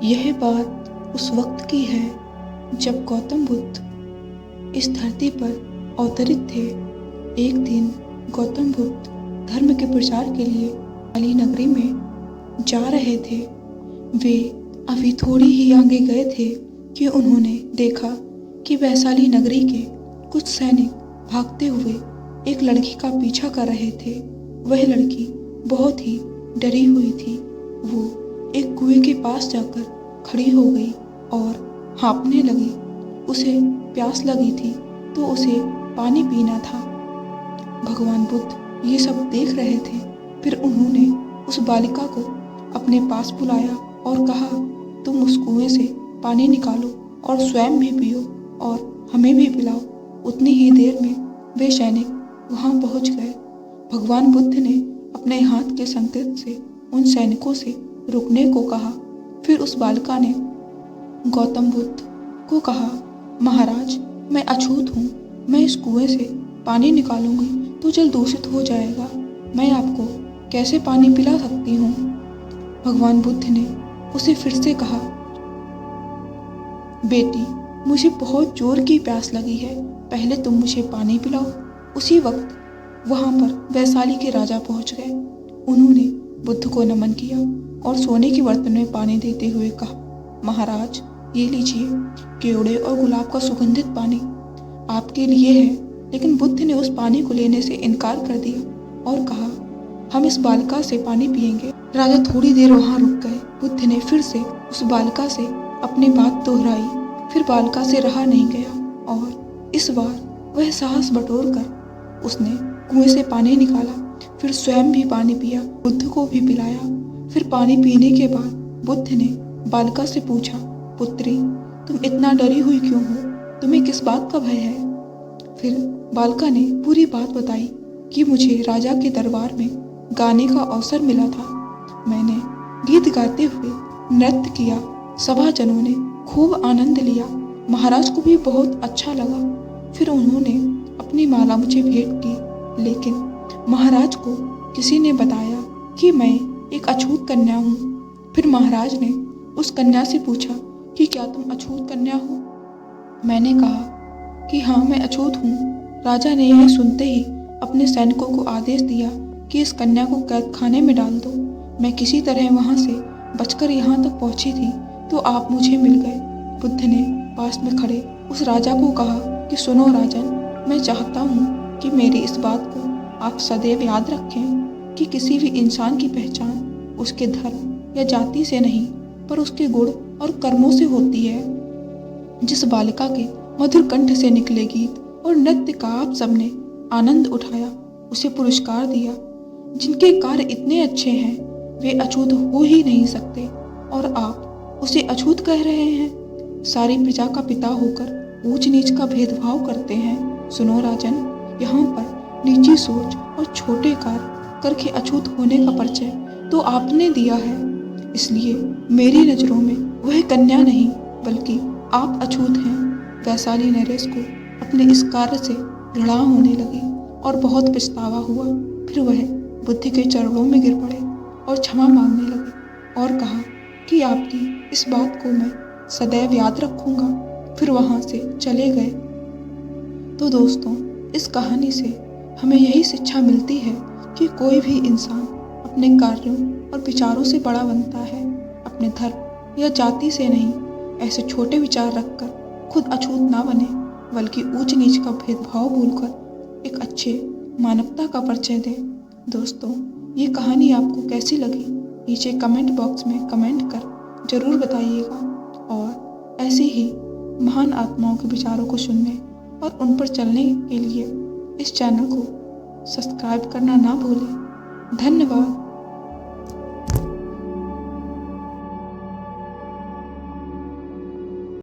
यह बात उस वक्त की है जब गौतम बुद्ध इस धरती पर अवतरित थे। एक दिन गौतम बुद्ध धर्म के प्रचार के लिए वैशाली नगरी में जा रहे थे। वे अभी थोड़ी ही आगे गए थे कि उन्होंने देखा कि वैशाली नगरी के कुछ सैनिक भागते हुए एक लड़की का पीछा कर रहे थे। वह लड़की बहुत ही डरी हुई थी। वो एक कुएं के पास जाकर खड़ी हो गई और हाँफने लगी। उसे प्यास लगी थी तो उसे पानी पीना था। भगवान बुद्ध ये सब देख रहे थे। फिर उन्होंने उस बालिका को अपने पास बुलाया और कहा, तुम उस कुएं से पानी निकालो और स्वयं भी पियो और हमें भी पिलाओ। उतनी ही देर में वे सैनिक वहां पहुंच गए। भगवान बुद्ध ने अपने हाथ के संकेत से उन सैनिकों से रुकने को कहा। फिर उस बालिका ने गौतम बुद्ध को कहा, महाराज, मैं अछूत हूँ। मैं इस कुएं से पानी निकालूंगी तो जल दूषित हो जाएगा। मैं आपको कैसे पानी पिला सकती हूँ? भगवान बुद्ध ने उसे फिर से कहा, बेटी, मुझे बहुत जोर की प्यास लगी है। पहले तुम मुझे पानी पिलाओ। उसी वक्त वहां पर वैशाली के राजा पहुंच गए। उन्होंने बुद्ध को नमन किया और सोने के बर्तन में पानी देते हुए कहा, महाराज, ये लीजिए, केवड़े और गुलाब का सुगंधित पानी आपके लिए है। लेकिन बुद्ध ने उस पानी को लेने से इनकार कर दिया और कहा, हम इस बालिका से पानी पिएंगे। राजा थोड़ी देर वहां रुक गए। बुद्ध ने फिर से उस बालिका से अपनी बात दोहराई। फिर बालिका से रहा नहीं गया और इस बार वह साहस बटोर कर उसने कुएं से पानी निकाला। फिर स्वयं भी पानी पिया, बुद्ध को भी पिलाया। फिर पानी पीने के बाद बुद्ध ने बालिका से पूछा, पुत्री, तुम इतना डरी हुई क्यों हो? तुम्हें किस बात का भय है? फिर बालिका ने पूरी बात बताई कि मुझे राजा के दरबार में गाने का अवसर मिला था। मैंने गीत गाते हुए नृत्य किया। सभाजनों ने खूब आनंद लिया। महाराज को भी बहुत अच्छा लगा। फिर उन्होंने अपनी माला मुझे भेंट की। लेकिन महाराज को किसी ने बताया कि मैं एक अछूत कन्या हूँ। फिर महाराज ने उस कन्या से पूछा कि क्या तुम अछूत कन्या हो? मैंने कहा कि हाँ, मैं अछूत हूँ। राजा ने यह सुनते ही अपने सैनिकों को आदेश दिया कि इस कन्या को कैद खाने में डाल दो। मैं किसी तरह वहाँ से बचकर यहाँ तक पहुँची थी तो आप मुझे मिल गए। बुद्ध ने पास में खड़े उस राजा को कहा कि सुनो राजन, मैं चाहता हूँ कि मेरी इस बात को आप सदैव याद रखें कि किसी भी इंसान की पहचान उसके धर्म या जाति से नहीं, पर उसके गुण और कर्मों से होती है। जिस बालिका के मधुर कंठ से निकले गीत और नृत्य का आप सबने आनंद उठाया, उसे पुरस्कार दिया। जिनके कार्य इतने अच्छे हैं वे अछूत हो ही नहीं सकते और आप उसे अछूत कह रहे हैं। सारी प्रजा का पिता होकर ऊंच नीच का भेदभाव करते हैं। सुनो राजन, यहाँ पर नीची सोच और छोटे कार्य करके अछूत होने का परिचय तो आपने दिया है। इसलिए मेरी नज़रों में वह कन्या नहीं बल्कि आप अछूत हैं। वैशाली नरेश को अपने इस कार्य से घृणा होने लगी और बहुत पछतावा हुआ। फिर वह बुद्ध के चरणों में गिर पड़े और क्षमा मांगने लगे और कहा कि आपकी इस बात को मैं सदैव याद रखूंगा। फिर वहाँ से चले गए। तो दोस्तों, इस कहानी से हमें यही शिक्षा मिलती है कि कोई भी इंसान अपने कार्यों और विचारों से बड़ा बनता है, अपने धर्म या जाति से नहीं। ऐसे छोटे विचार रखकर खुद अछूत ना बने बल्कि ऊंच नीच का भेदभाव भूलकर एक अच्छे मानवता का परिचय दे। दोस्तों, ये कहानी आपको कैसी लगी नीचे कमेंट बॉक्स में कमेंट कर जरूर बताइएगा और ऐसी ही महान आत्माओं के विचारों को सुनने और उन पर चलने के लिए इस चैनल को सब्सक्राइब करना ना भूलें। धन्यवाद।